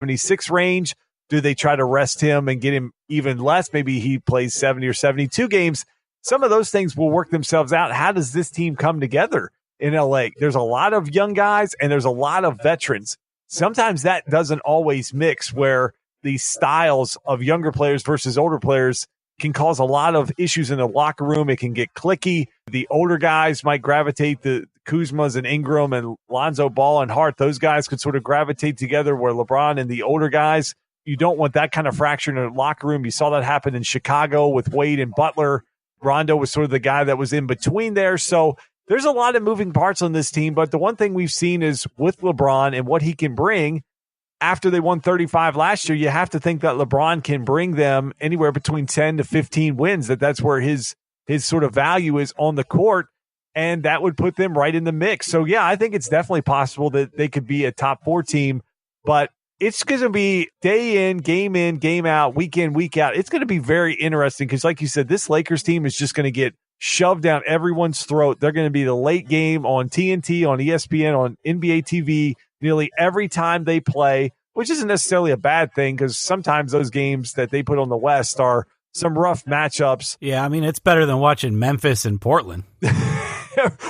76 range? Do they try to rest him and get him even less? Maybe he plays 70 or 72 games. Some of those things will work themselves out. How does this team come together in LA? There's a lot of young guys and there's a lot of veterans. Sometimes that doesn't always mix, where these styles of younger players versus older players can cause a lot of issues in the locker room. It can get cliquey. The older guys might gravitate, the Kuzmas and Ingram and Lonzo Ball and Hart. Those guys could sort of gravitate together, where LeBron and the older guys, you don't want that kind of fracture in the locker room. You saw that happen in Chicago with Wade and Butler. Rondo was sort of the guy that was in between there. So there's a lot of moving parts on this team, but the one thing we've seen is with LeBron and what he can bring after they won 35 last year, you have to think that LeBron can bring them anywhere between 10 to 15 wins, that's where his sort of value is on the court, and that would put them right in the mix. So, yeah, I think it's definitely possible that they could be a top 4 team, but it's going to be day in, game out, week in, week out. It's going to be very interesting because, like you said, this Lakers team is just going to get shoved down everyone's throat. They're going to be the late game on TNT, on ESPN, on NBA TV nearly every time they play, which isn't necessarily a bad thing because sometimes those games that they put on the West are some rough matchups. Yeah, I mean, it's better than watching Memphis and Portland.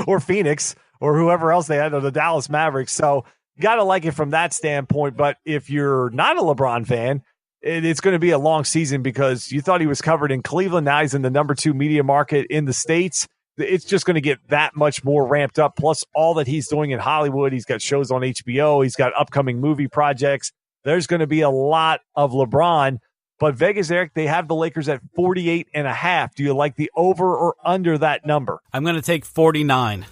Or Phoenix or whoever else they had, or the Dallas Mavericks. So you got to like it from that standpoint. But if you're not a LeBron fan, it's going to be a long season because you thought he was covered in Cleveland. Now he's in the number 2 media market in the States. It's just going to get that much more ramped up. Plus all that he's doing in Hollywood. He's got shows on HBO. He's got upcoming movie projects. There's going to be a lot of LeBron. But Vegas, Eric, they have the Lakers at 48.5. Do you like the over or under that number? I'm going to take 49.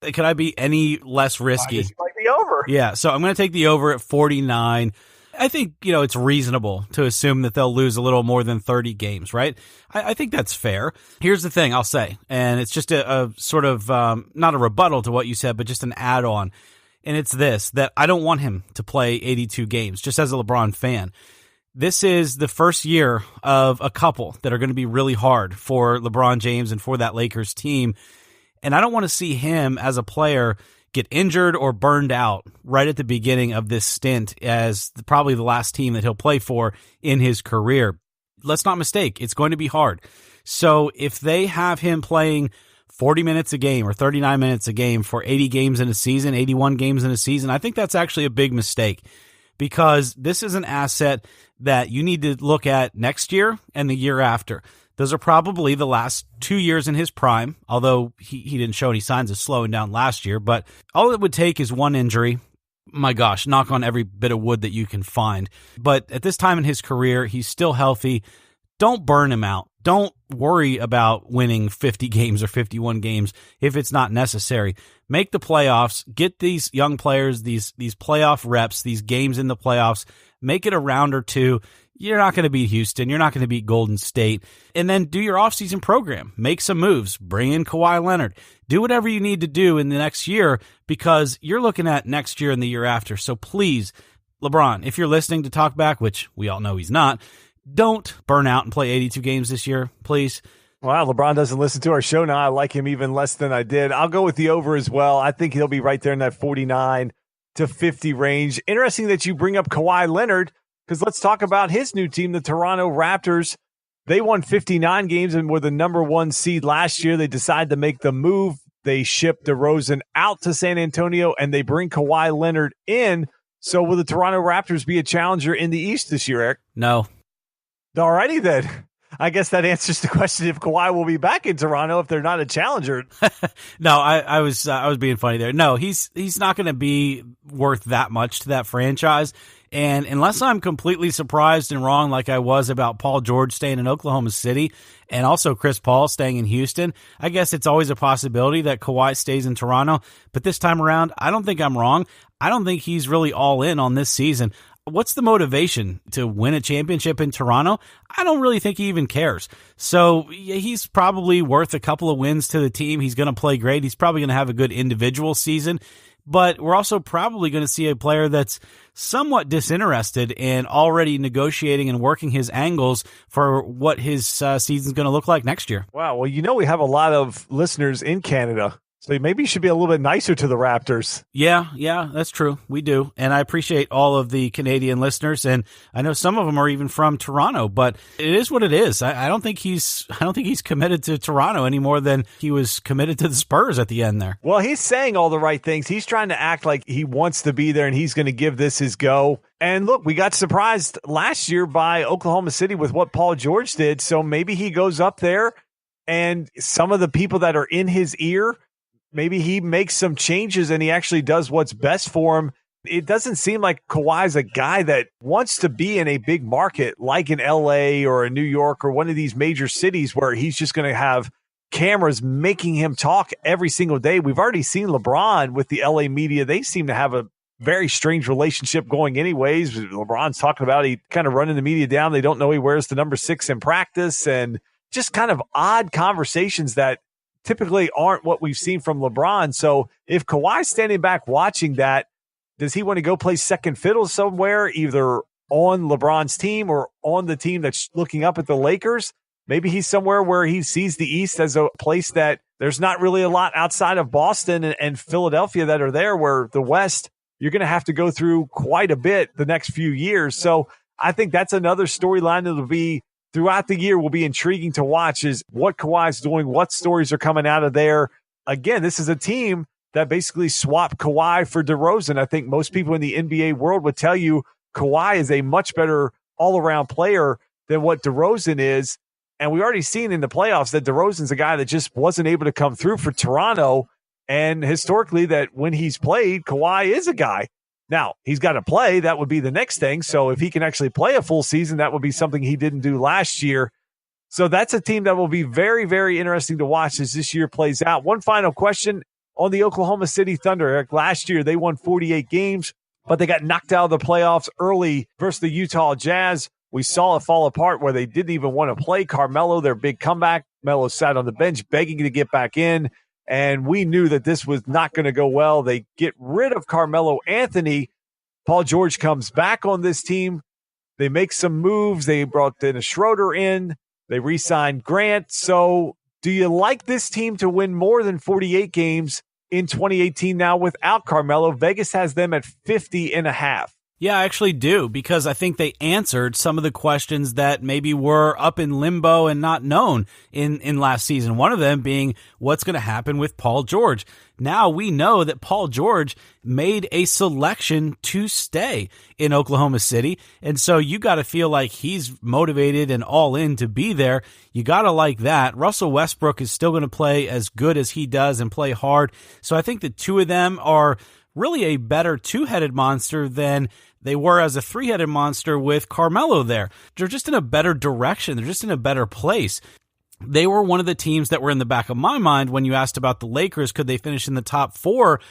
Could I be any less risky? I guess you like the over. Yeah, so I'm going to take the over at 49. I think, it's reasonable to assume that they'll lose a little more than 30 games, right? I think that's fair. Here's the thing I'll say, and it's just a sort of, not a rebuttal to what you said, but just an add-on. And it's this, that I don't want him to play 82 games, just as a LeBron fan. This is the first year of a couple that are going to be really hard for LeBron James and for that Lakers team. And I don't want to see him as a player get injured or burned out right at the beginning of this stint as probably the last team that he'll play for in his career. Let's not mistake, it's going to be hard. So if they have him playing 40 minutes a game or 39 minutes a game for 80 games in a season, 81 games in a season, I think that's actually a big mistake, because this is an asset that you need to look at next year and the year after. Those are probably the last 2 years in his prime, although he didn't show any signs of slowing down last year. But all it would take is one injury. My gosh, knock on every bit of wood that you can find. But at this time in his career, he's still healthy. Don't burn him out. Don't worry about winning 50 games or 51 games if it's not necessary. Make the playoffs. Get these young players, these playoff reps, these games in the playoffs. Make it a round or two. You're not going to beat Houston. You're not going to beat Golden State. And then do your offseason program. Make some moves. Bring in Kawhi Leonard. Do whatever you need to do in the next year, because you're looking at next year and the year after. So please, LeBron, if you're listening to Talk Back, which we all know he's not, don't burn out and play 82 games this year, please. Wow, LeBron doesn't listen to our show now. I like him even less than I did. I'll go with the over as well. I think he'll be right there in that 49 to 50 range. Interesting that you bring up Kawhi Leonard, because let's talk about his new team, the Toronto Raptors. They won 59 games and were the number 1 seed last year. They decided to make the move. They shipped DeRozan out to San Antonio, and they bring Kawhi Leonard in. So will the Toronto Raptors be a challenger in the East this year, Eric? No. Alrighty then. I guess that answers the question if Kawhi will be back in Toronto if they're not a challenger. No, I was being funny there. No, he's not going to be worth that much to that franchise. And unless I'm completely surprised and wrong, like I was about Paul George staying in Oklahoma City and also Chris Paul staying in Houston, I guess it's always a possibility that Kawhi stays in Toronto. But this time around, I don't think I'm wrong. I don't think he's really all in on this season. What's the motivation to win a championship in Toronto? I don't really think he even cares. So yeah, he's probably worth a couple of wins to the team. He's going to play great. He's probably going to have a good individual season. But we're also probably going to see a player that's somewhat disinterested and already negotiating and working his angles for what his season's going to look like next year. Wow. Well, we have a lot of listeners in Canada. So maybe you should be a little bit nicer to the Raptors. Yeah, that's true. We do. And I appreciate all of the Canadian listeners. And I know some of them are even from Toronto, but it is what it is. I don't think he's committed to Toronto any more than he was committed to the Spurs at the end there. Well, he's saying all the right things. He's trying to act like he wants to be there and he's going to give this his go. And look, we got surprised last year by Oklahoma City with what Paul George did. So maybe he goes up there and some of the people that are in his ear, maybe he makes some changes and he actually does what's best for him. It doesn't seem like Kawhi's a guy that wants to be in a big market like in LA or in New York or one of these major cities where he's just going to have cameras making him talk every single day. We've already seen LeBron with the LA media. They seem to have a very strange relationship going anyways. LeBron's talking about he kind of running the media down. They don't know he wears the number 6 in practice and just kind of odd conversations that typically aren't what we've seen from LeBron. So if Kawhi's standing back watching that, does he want to go play second fiddle somewhere, either on LeBron's team or on the team that's looking up at the Lakers? Maybe he's somewhere where he sees the East as a place that there's not really a lot outside of Boston and Philadelphia that are there, where the West, you're going to have to go through quite a bit the next few years. So I think that's another storyline that will be throughout the year will be intriguing to watch, is what Kawhi's doing, what stories are coming out of there. Again, this is a team that basically swapped Kawhi for DeRozan. I think most people in the NBA world would tell you Kawhi is a much better all-around player than what DeRozan is. And we already seen in the playoffs that DeRozan's a guy that just wasn't able to come through for Toronto. And historically, that when he's played, Kawhi is a guy. Now, he's got to play. That would be the next thing. So if he can actually play a full season, that would be something he didn't do last year. So that's a team that will be very, very interesting to watch as this year plays out. One final question on the Oklahoma City Thunder. Eric, last year they won 48 games, but they got knocked out of the playoffs early versus the Utah Jazz. We saw it fall apart where they didn't even want to play Carmelo, their big comeback. Melo sat on the bench begging to get back in. And we knew that this was not going to go well. They get rid of Carmelo Anthony. Paul George comes back on this team. They make some moves. They brought Dennis Schroeder in. They re-signed Grant. So do you like this team to win more than 48 games in 2018 now without Carmelo? Vegas has them at 50.5. Yeah, I actually do, because I think they answered some of the questions that maybe were up in limbo and not known in last season. One of them being what's going to happen with Paul George. Now we know that Paul George made a selection to stay in Oklahoma City. And so you got to feel like he's motivated and all in to be there. You got to like that. Russell Westbrook is still going to play as good as he does and play hard. So I think the two of them are really a better two-headed monster than they were as a three-headed monster with Carmelo there. They're just in a better direction. They're just in a better place. They were one of the teams that were in the back of my mind when you asked about the Lakers. Could they finish in the top 4?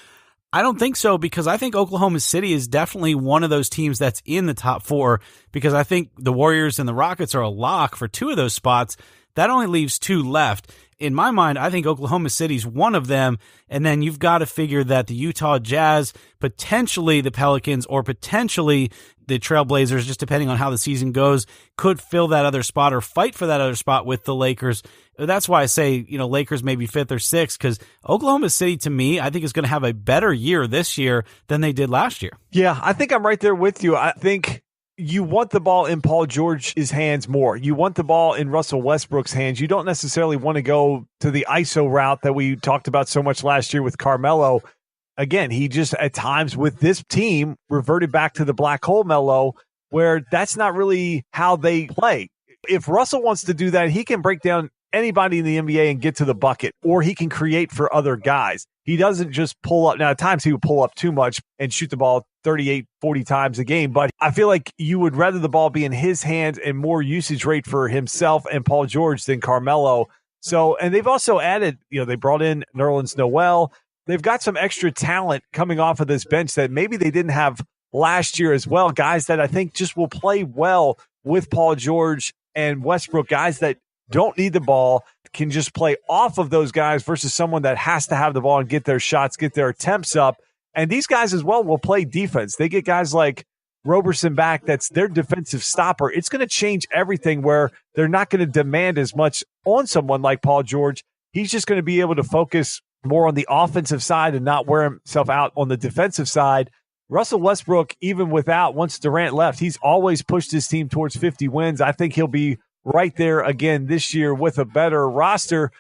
I don't think so, because I think Oklahoma City is definitely one of those teams that's in the top 4, because I think the Warriors and the Rockets are a lock for 2 of those spots. That only leaves 2 left. In my mind, I think Oklahoma City's one of them, and then you've got to figure that the Utah Jazz, potentially the Pelicans, or potentially the Trailblazers, just depending on how the season goes, could fill that other spot or fight for that other spot with the Lakers. That's why I say, Lakers maybe 5th or 6th, because Oklahoma City, to me, I think is going to have a better year this year than they did last year. Yeah, I think I'm right there with you. I think you want the ball in Paul George's hands more. You want the ball in Russell Westbrook's hands. You don't necessarily want to go to the ISO route that we talked about so much last year with Carmelo. Again, he just at times with this team reverted back to the black hole Melo, where that's not really how they play. If Russell wants to do that, he can break down anybody in the NBA and get to the bucket, or he can create for other guys. He doesn't just pull up. Now, at times he would pull up too much and shoot the ball 38, 40 times a game, but I feel like you would rather the ball be in his hands and more usage rate for himself and Paul George than Carmelo. So, and they've also added, they brought in Nerlens Noel. They've got some extra talent coming off of this bench that maybe they didn't have last year as well. Guys that I think just will play well with Paul George and Westbrook, guys that don't need the ball, can just play off of those guys versus someone that has to have the ball and get their shots, get their attempts up. And these guys as well will play defense. They get guys like Roberson back. That's their defensive stopper. It's going to change everything where they're not going to demand as much on someone like Paul George. He's just going to be able to focus more on the offensive side and not wear himself out on the defensive side. Russell Westbrook, even once Durant left, he's always pushed his team towards 50 wins. I think he'll be right there again this year with a better roster.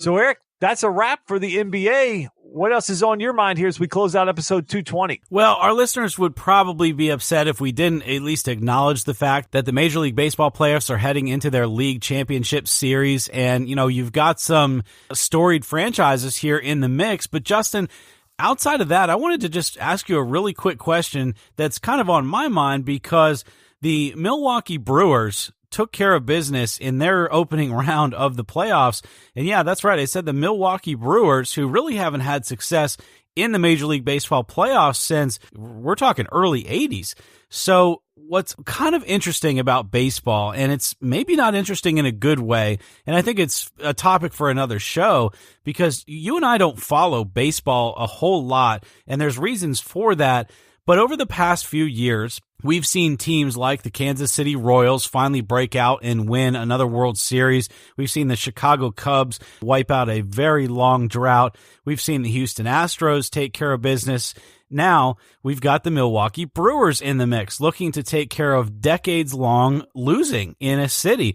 So, Eric, that's a wrap for the NBA. What else is on your mind here as we close out episode 220? Well, our listeners would probably be upset if we didn't at least acknowledge the fact that the Major League Baseball playoffs are heading into their league championship series. And, you've got some storied franchises here in the mix. But, Justin, outside of that, I wanted to just ask you a really quick question that's kind of on my mind, because the Milwaukee Brewers took care of business in their opening round of the playoffs. And yeah, that's right. I said the Milwaukee Brewers, who really haven't had success in the Major League Baseball playoffs since, we're talking early 80s. So what's kind of interesting about baseball, and it's maybe not interesting in a good way, and I think it's a topic for another show, because you and I don't follow baseball a whole lot, and there's reasons for that. But over the past few years, we've seen teams like the Kansas City Royals finally break out and win another World Series. We've seen the Chicago Cubs wipe out a very long drought. We've seen the Houston Astros take care of business. Now we've got the Milwaukee Brewers in the mix, looking to take care of decades-long losing in a city.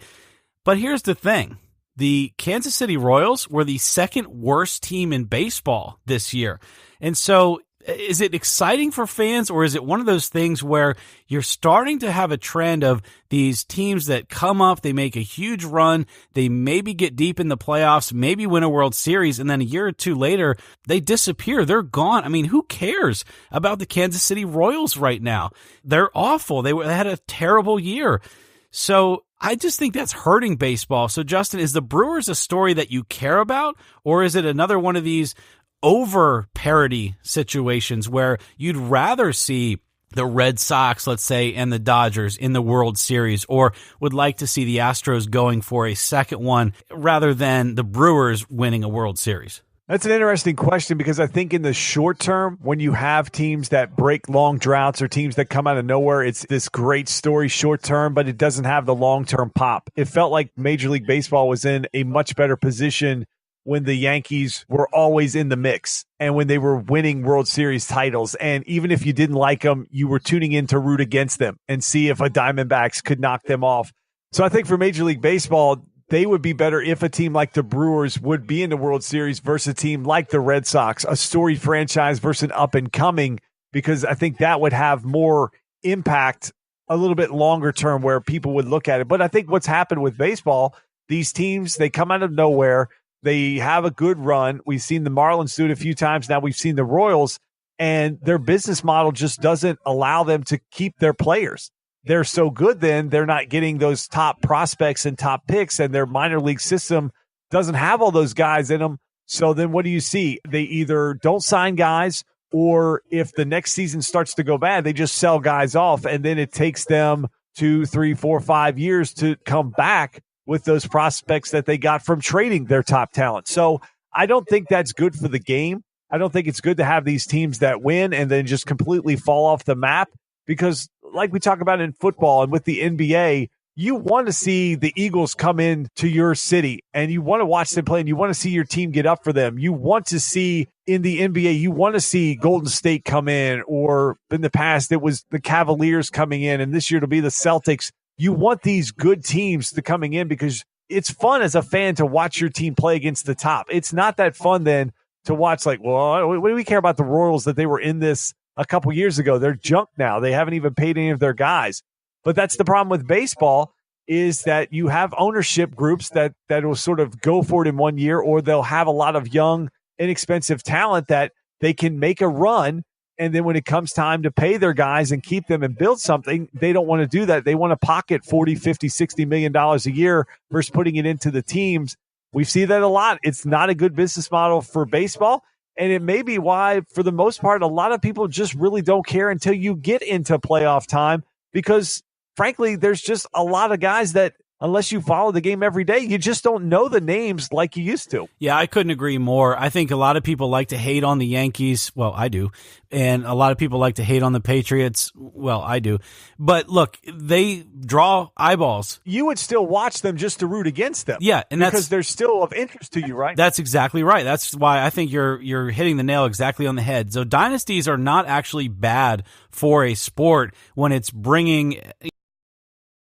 But here's the thing. The Kansas City Royals were the second worst team in baseball this year. And so is it exciting for fans, or is it one of those things where you're starting to have a trend of these teams that come up, they make a huge run, they maybe get deep in the playoffs, maybe win a World Series, and then a year or two later, they disappear. They're gone. I mean, who cares about the Kansas City Royals right now? They're awful. They had a terrible year. So I just think that's hurting baseball. So, Justin, is the Brewers a story that you care about, or is it another one of these over parity situations where you'd rather see the Red Sox, let's say, and the Dodgers in the World Series, or would like to see the Astros going for a second one rather than the Brewers winning a World Series? That's an interesting question, because I think in the short term, when you have teams that break long droughts or teams that come out of nowhere, it's this great story short term, but it doesn't have the long-term pop. It felt like Major League Baseball was in a much better position when the Yankees were always in the mix and when they were winning World Series titles. And even if you didn't like them, you were tuning in to root against them and see if a Diamondbacks could knock them off. So I think for Major League Baseball, they would be better if a team like the Brewers would be in the World Series versus a team like the Red Sox, a storied franchise versus an up and coming, because I think that would have more impact a little bit longer term where people would look at it. But I think what's happened with baseball, these teams, they come out of nowhere. They have a good run. We've seen the Marlins do it a few times. Now we've seen the Royals, and their business model just doesn't allow them to keep their players. They're so good then, they're not getting those top prospects and top picks, and their minor league system doesn't have all those guys in them. So then what do you see? They either don't sign guys, or if the next season starts to go bad, they just sell guys off, and then it takes them 2, 3, 4, 5 years to come back with those prospects that they got from trading their top talent. So I don't think that's good for the game. I don't think it's good to have these teams that win and then just completely fall off the map, because like we talk about in football and with the NBA, you want to see the Eagles come in to your city and you want to watch them play and you want to see your team get up for them. You want to see in the NBA, you want to see Golden State come in, or in the past it was the Cavaliers coming in, and this year it'll be the Celtics. You want these good teams to coming in because it's fun as a fan to watch your team play against the top. It's not that fun then to watch like, well, what do we care about the Royals that they were in this a couple years ago? They're junk now. They haven't even paid any of their guys. But that's the problem with baseball, is that you have ownership groups that will sort of go for it in 1 year, or they'll have a lot of young, inexpensive talent that they can make a run. And then when it comes time to pay their guys and keep them and build something, they don't want to do that. They want to pocket $40, $50, $60 million a year versus putting it into the teams. We see that a lot. It's not a good business model for baseball. And it may be why, for the most part, a lot of people just really don't care until you get into playoff time, because frankly, there's just a lot of guys that unless you follow the game every day. You just don't know the names like you used to. Yeah, I couldn't agree more. I think a lot of people like to hate on the Yankees. Well, I do. And a lot of people like to hate on the Patriots. Well, I do. But look, they draw eyeballs. You would still watch them just to root against them. Yeah, and because they're still of interest to you, right? That's exactly right. That's why I think you're hitting the nail exactly on the head. So dynasties are not actually bad for a sport when it's bringing